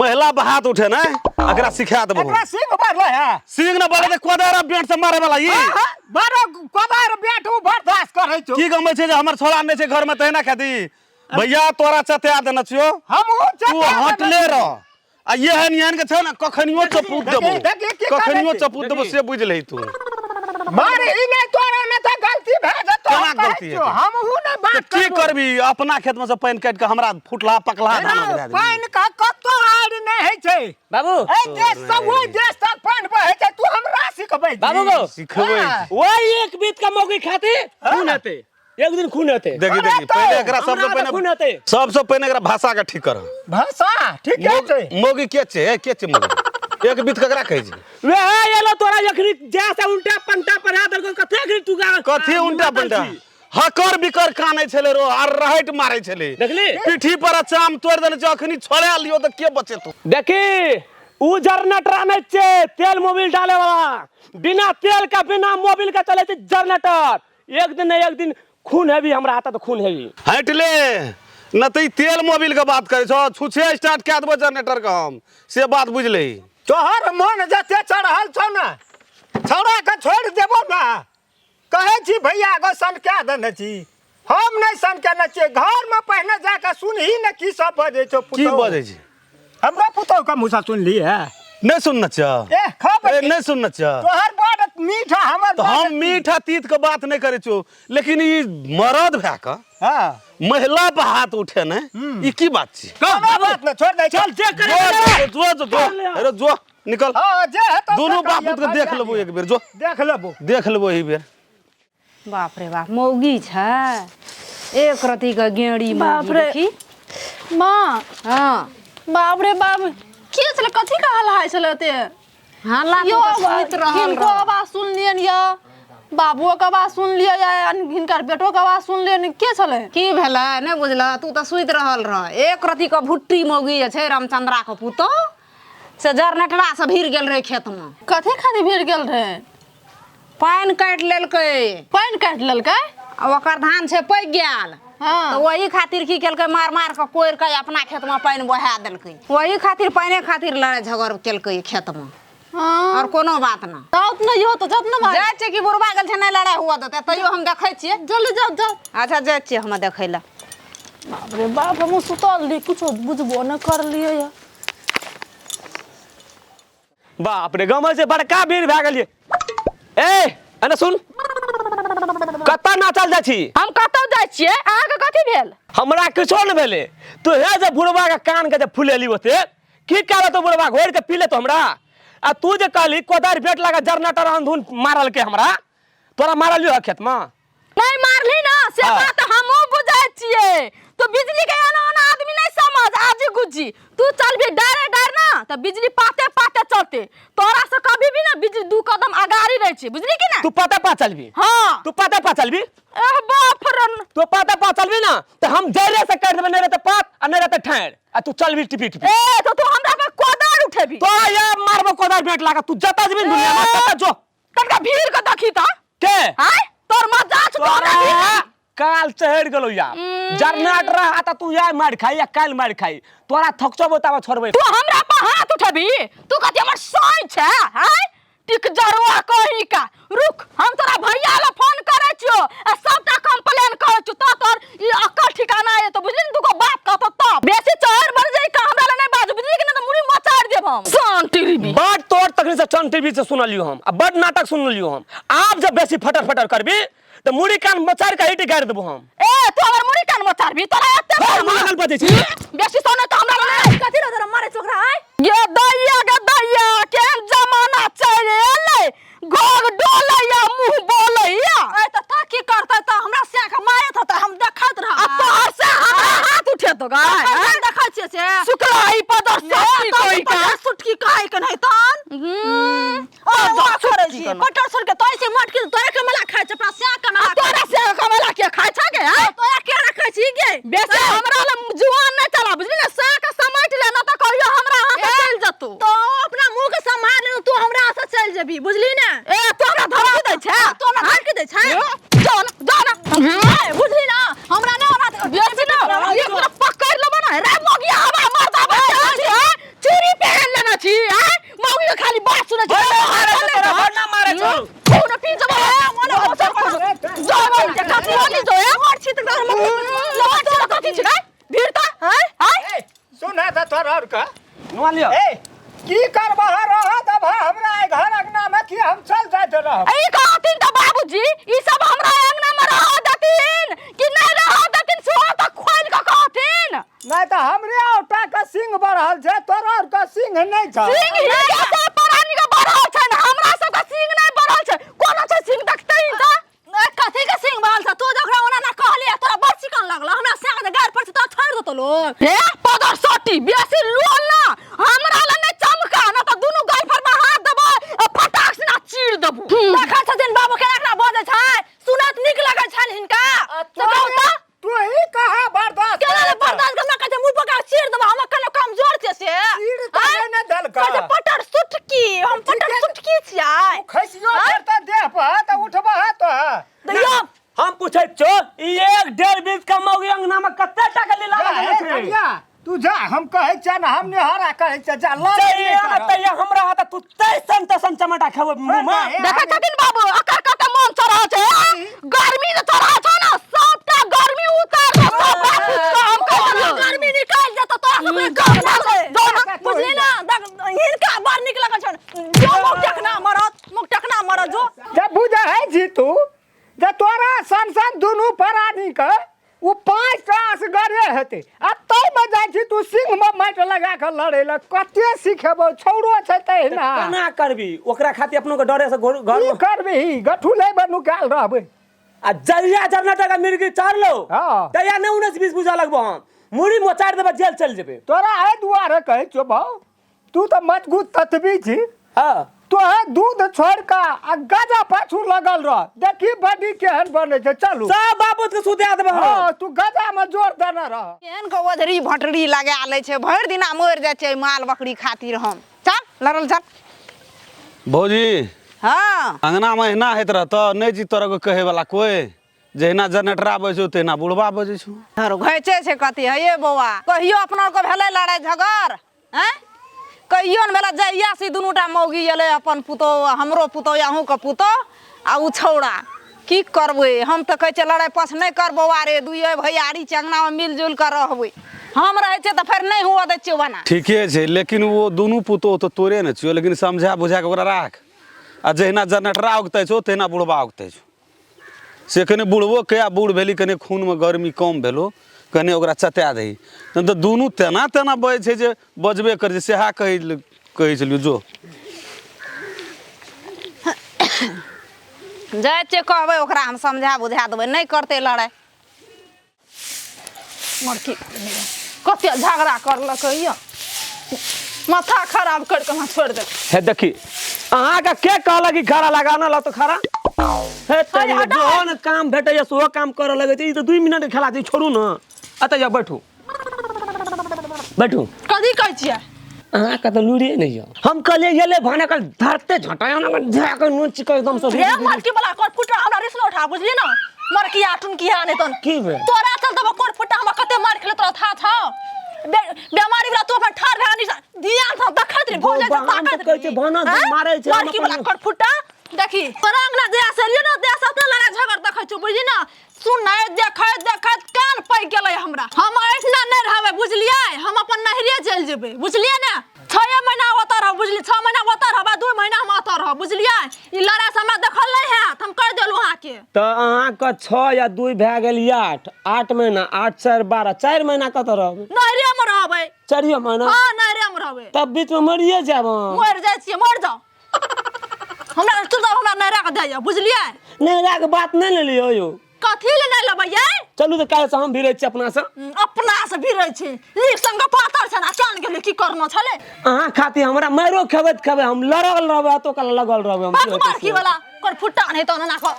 महिला बहात उठे ना अकरा सिखा देबो एकरा सिंह मारले है सिंह न बाले कोदारा बेट से मारे वाला ई बारो कोदार बेट उ बर्दाश्त करे छ की गमे छे जे हमर छोड़ा नै छे घर में तहना खादी भैया तोरा चते देना छियो हम तू हटले रह आ ये हन यान के छ ना कखनियो चपूत देबो कखनियो चपूत देबो से बुझ ले तू मारे ई नै तोरा न त गलती भे जतो केना गलती है हम हु नै बात की करबी अपना खेत में से पानी काट के हमरा फुटला पकला धान गिरा दे पानी का कतो आड़ नै है छै बाबू ए देश सब ओइ देश तक पानी बहे छै तू हमरा सिखबै बाबू को सिखबै वही एक बीत का मौकी खाती खून आते एक दिन खून आते देखी पहले एकरा सबसे खून पहले आते सबसे पहले एकरा भाषा के ठीक कर भाषा ठीक है छै मोगी के छे मोगी एक बीत ककरा कहै छै वे एलो तोरा यखनी जैसा उल्टा पंटा पढ़ा दर को कथे गरी तू कथी उल्टा पलटा हकर बिकर कानै छले रो आर रहट मारै छले देखली पीठी पर चाम तोड़ देने छ अखनी छोड़ा लियो त के बचे तू देखी उ जनरेटर आने छे तेल मोबिल डाले वाला बिना तेल का बिना मोबिल का चले छे जनरेटर एक दिन न एक दिन खून है भी हमरा आता तो खून है भी हट ले न त तेल मोबिल के बात करे छ छुछे स्टार्ट क देबो जनरेटर का हम से बात बुझ ले तोहर मन जते चढ़ल छ ना छौड़ा के छोड़ देबो ना कहे छी भैया गो सन क्या देने छी हम नहीं सन के न छी घर में पहले जाके सुनही न की सब बजे छो की बजे छी हमरा पुतौ का मुसा सुन ली है नहीं सुनना चा ए खब नहीं सुनना चा तोहर बड़ मीठा हमर तो हम मीठा तीत के बात नहीं करे छो लेकिन ई मरद भै का हां महिला पे हाथ उठे न ई की बात छी कोनो बात न छोड़ दे चल चेक करे जो अरे जो निकल हां जे है तो दोनों बाप के देख लेबो एक बेर जो देख लेबो ई बेर बाप रे बाप मौगी छ एक रति का गेड़ी बाप रे की मां हां बाप रे बाप के चले कथी का हल्ला है चले ते हल्ला यो तो सुनित रहल किनको आवाज सुन लियन या बाबुओ के आवाज सुन लियो या हिनकर बेटो के आवाज सुन लियन के चले की भेला नहीं बुझला तू तो सुइत रहल रह एक रति का भुट्टी मौगी छै रामचंद्रा के पुतो से जनरेटरा से भीड़ गेल रहे खेत में कथी खातिर भीड़ गेल रहे पानी काट लेलकै पानी काट लेलकै ओकर धान छै पक गेल हां तो वही खातिर की केलकै मार मार के कोइर के अपना खेत में पानी बहा देलकै वही खातिर पानी खातिर लड़ाई झगड़ केलकै खेत में हां और कोनो बात ना दाउत नहीं हो तो जब न मार जाय छै कि बुरबा गेल छै नहीं लड़ाई हुआ देते तइयो हम देखै छियै जल्दी जाओ जाओ अच्छा जाय छियै हम देखै ला बाप रे बाप हम सुतल ली कुछ बुझबो न कर लियो या बाप रे गम से बड़का भीड़ भए गेलिए ए अने सुन कत्ता नाचल जाइ छी हम कतौ जाइ छियै अहाँ के कथी भेल हमरा किछो न भेले तू हे जे बुढ़वा के कान के जे फुलेली ओते की कहल तो बुढ़वा घोर के पीले तो हमरा आ तू जे कहली कोदार बेट लगा जनरेटर अंधुन मारल के हमरा तोरा मारलियो खेत में नहीं मारली ना से बात हमहु बुझै छियै तो बिजली के एना ओना आदमी नहीं समझ आजी गुजी तू चल भी डर ना तो बिजली पाते पाते चलते तोरा से कभी भी ना बिजली दू कदम आगारी रह छी बुझली कि ना तू पता चलबी हां तू पता चलबी एह बाप रन तू पता चलबी ना तो हम जरे से कर देबे नहीं रहते पात आ नहीं रहते ठैर आ तू चलबी टिपी टिपी ए तो तू हमरा पे कोदार उठेबी तो या मारबो कोदार बेट लगा तू जता जमीन दुनिया में तता जो तनका भीड़ के देखी त के हाय तोर मजाक तोरा काल चढ़ गेलो या जनरेटर आता तू या मार खाई या काल मार खाई तोरा थकचो बतावा छोड़बे तू हमरा पे हाथ उठेबी तू कथि हमर सोई छै हाय टिक जरवा कहीं का रुक हम तोरा भैया ला फोन करे छियो आ सबटा कंप्लेन करे छियो तो तोर ई अक्कल ठिकाना है तो बुझली तू को बात कहत त बेसी चढ़ बढ़ जाई का हमरा ला नहीं बाज बुझली कि ना तो मुड़ी मचाड़ देब हम शांति रीबी बड़ तोर तकनी से चन टीवी से सुनलियो हम आ बड़ नाटक सुनलियो हम आप जब बेसी फटर फटर करबी तो मुड़ी कान मचाड़ के हिट गाड़ देबो हम ए तू हमर मुड़ी कान मचाड़बी तोरा एते मंगल बजे छी बेसी सोने तो हमरा ला नहीं कथि ला तोरा मारे छोकरा आय ये दैया केहन जमाना चले एले घोग डोलैया मुंह बोलैया ए त ता की करतै त हमरा से के मारत त हम देखत रह अब तोहर से हमरा हाथ उठे तो गाय देखै छियै से शुक्लाई पदर से कोई का सुटकी काहे के नहीं तन ओ जा छोड़ै छी पटर सुन के तोय से मटकी तोरे के मला खाय छै अपना से के मला तोरे से के मला के खाय छ गे तोरा के रखै छी गे बेसी हमरा ल जुआन नहीं चला बुझली ना से के समैट ले न त कहियो हमरा हाथ चल जतो तो अपना मुंह के संभाल ले तू हमरा से चल जेबी बुझली ना ए तू हमरा धमकी दै छै तू हमरा धमकी दै छै जान बुझली ना हमरा ने ओना बेसी ना एक पूरा पकड़ लेबो ना रे मोगिया हवा मारता बच्चा छी नुआ लियो ए की करबह रहत अब हमरा घर अंगना में कि हम चल जात रह ई कहथिन त बाबूजी ई सब हमरा अंगना में रह देथिन कि नहीं रह देथिन सो त खोल के कहथिन। नहीं तो हमरे औटा का सिंह बढ़ल छै तोरा और का सिंह नहीं छ सिंह ही कैसे प्राणी के बढ़ल छै हमरा सब का सिंह नहीं बढ़ल छै कोनो छै सिंह देखतै त कथी के सिंह बढ़ल छ तू जकरा ओना ना कहली तोरा बड़ चिकन लागल हमरा साग दे गार पर से त छोड़ देतो लो हे पदर सटी बेसी लोल ना हमरा ल नहीं चमका ना त दुनु गाय पर में हाथ देबो फटाक से ना चीर देबो देखा छथिन बाबू के एकरा बजे छै सुनत निक लागै छन हिनका तू ही कहा बर्दाश्त केना बर्दाश्त करना कहते मुंह पका चीर देबो हम कने कमजोर छै से चीर त ने दल का कहते पटर सुटकी हम पटर सुटकी छियै खसियो करता देह पर त उठबह त दैया हम पूछै छो ई 1.5 का मौगी अंगना में कते टका ले लागल छै कहिया तू जा हम कहै छ ना हम नेहरा कहै छ जा ल चाहिए ना तैया हमरा हाथ तू तैसन तैसन चमटा खाबो मुंह में देखै छथिन बाबू अकर कते मन चढ़ा छै गर्मी जे चढ़ा छै ना सबटा गर्मी उतार दे सब हम कहलियो गर्मी निकाल दे त तोरा सब गर्मी से दोनों बुझली ना हिनका बार निक लगल छै जो मुख टकना मरत जो जब बुझा है जी तू जे तोरा सन दुनु प्राणी के उ 5 टास गरे हेते आ तै में जाय छी तू सिंह में माइट लगा के लड़े ल कते सिखेबो छौरो छै तै ना केना करबी ओकरा खातिर अपनो के डरे से घर की करबी गठू ले बनु काल रहबे आ जइया जनता का मिर्गी चार लो हां तैया ने 19-20 बुझा लगबो हम मुड़ी मोचार देबे जेल चल जेबे तोरा है दुआरे कहै छो भाऊ तू तो मजबूत ततबी छी हां तो है दूध छोड़ का आ गाजा पाछू लगल रह देखी बड़ी केहन बने छै चलू सब बाबूत के सुते देबे हां तू गाजा में जोर देना रह केहन के ओधरी भटरी लगा ले छै भर दिना मर जाय छै माल बकरी खातिर हम चल लड़ल चल भौजी हां अंगना में एना हैत रहत नहीं जी तोरा को कहे वाला कोई जहिना जनरेटर आबै छौ तेना बुढ़वा बजै छौ धर घैचे छै कथी है ये बौआ कहियो अपना को भेलै लड़ाई झगड़ हैं कहियो न भेला जइया से दुनुटा मौगी एले अपन पुतो हमरो पुतो अहूँ के पुतो आ उ छौड़ा की करबै हम त कहै छै लड़ाई पछ नहीं करबो रे दुइए भैयारी चंगना में मिलजुल कर रहबै हम रहै छै त फेर नहीं हुआ दै छियो बना ठीके छै लेकिन वो दुनू पुतो तो तोरे न छियो लेकिन समझा बुझा के ओकरा राख आ जहिना जनरेटर आगतै छौ तेना बुढ़वा आगतै छौ से कने बुढ़बो के आ बूढ़ भेली कने खून में गर्मी कम भेलो कने ओकरा चता दही त दुनू तेना तेना बजै छै जे बजबे कर जे सेहा कहै छलियो जो जाय छै कहबै ओकरा हम समझा बुझा देबै नहीं करते लड़ाई मरकी कते झगड़ा करलकै या माथा खराब कर के छोड़ दे हे देखी अहाँ का के कहला कि खरा लगाना ला तो खरा हे तेरी जोन काम भेटे या सो काम करे लगे छै ई तो 2 मिनट खेला छै छोड़ू न अत जा बैठू बैठू कथी कहै छियै अहाँ का तो लूरिए नहीं हो हम कहले गेले भाने कल धरते झटाया ना झाक नोच के एकदम से रे मरकी वाला कोट फुटा हमरा रिसलो उठा बुझली ना मरकी आटुन की हाने तन की बे तोरा चल तब कोट फुटा हमरा कते मार खेले तोरा था था बेमारी वाला तू अपन ठार भेनी ध्यान से देखत रे भौ जाय ताकत कहै छै भाना मारै छै मरकी वाला कोट फुटा देखी परंगना दे से लियो ना दे से अपना लड़ा झगड़ देखै छ बुझली ना सुन ना देखत कान पै गेलै हमरा हम एतना नहीं रहबे बुझलियै हम अपन नहरिए चल जेबै बुझलियै ना 6 महीना होता रह बुझली 6 महीना होता रह 2 महीना हम आता रह बुझलियै ई लड़ा से हमरा देखल नहीं है हम कर देलु अहाँ के तो अहाँ का 6 या 2 भए गेल 8 महीना 8 4 12 4 महीना कत रहबै नहरिए में रहबै 4 महीना हां नहरिए में रहबै तब बीच में मरिए जाब मर जाय छियै मर जाओ हमरा तू हमरा नहरा के दे बुझलियै नहरा के बात नहीं ले लियो यो कथी ले नहीं लेबै ये चलू तो काल से हम भिड़ै छी अपना से भिड़ै छी एक संग पातर छ ना चल गेलै की करना छले अहाँ खातिर हमरा मारो खेबे हम लड़ल रहबै तो कल लगल रहबै हम मारकी वाला कर फुट्टा नहीं तो ना को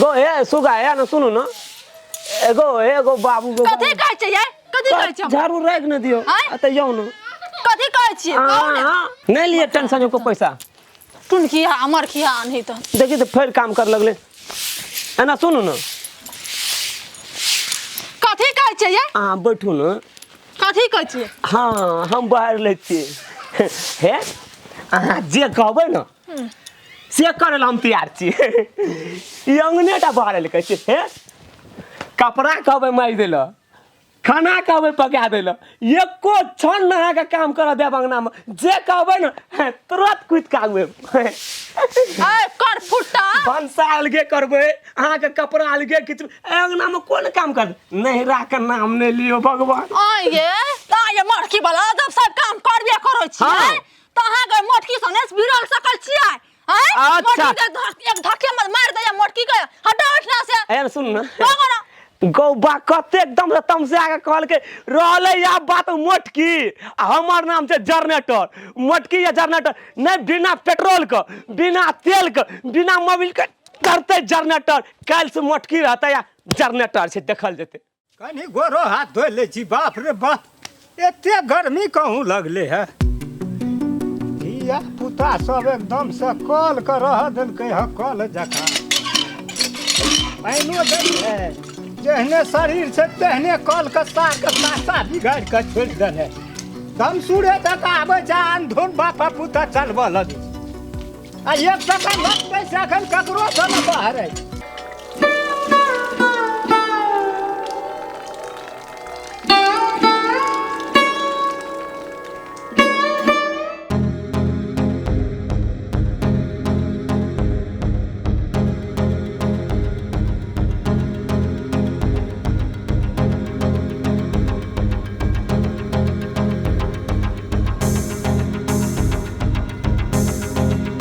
गो ए सुगा ए ना सुनु न एगो बाबू गो कथी कहै छै ये कथी कहै छै झाड़ू राख न दियो अत जाऊ न कथी कहै छियै हां नहीं लिए टेंशन को पैसा टुनकी हमर खिया नहीं तो देखी तो फिर काम कर लगले एना सुनु न कथी कहै छै ये हां बैठू न कथी कहै छियै हां हम बाहर ले छियै हे अहाँ जे कहबै न से करे हम तैयार छियै ई अंगनेटा बाहर ले कहै छै हे कपड़ा कहबै मारि देला खाना कहबै पका देल एको क्षण नहा के काम कर देब अंगना में जे कहबै न तुरंत कुछ के आगबे ए कर फुट्टा भंसा अलगे करबै अहाँ के कपड़ा अलगे खींचबै अंगना में कोन काम कर नहिरा के नाम नहीं लियो भगवान आये ताये मटकी वाला जब सब काम करबे करै छी हाँ। त अहाँ के मटकी सने भिड़ल सकल छियै हैं अच्छा। मटकी के एक धक्के में मार दे मटकी के हटा उठना से ए सुन न कहो ना गौबा कते एकदम से तमसा के कहल के रहले या बात मोटकी आ हमर नाम छै जनरेटर मोटकी या जनरेटर नहीं बिना पेट्रोल के बिना तेल के बिना मोबिल के करते जनरेटर काल से मोटकी रहता या जनरेटर से देखल जेते कनी गोरो हाथ धो ले छी बाप रे बाप एते गर्मी कहूँ लगले है धिया पुता सब एकदम से कल के रह देलकै है कल जका पाइनो देले जेहने शरीर से तेहने कल के साग के सासा बिगाड़ के छोड़ देने दम सूरे तक आबे जान धुन बापा पुता चलबऽ लगी आ एक टका लगतै से एखन ककरो से न बाहर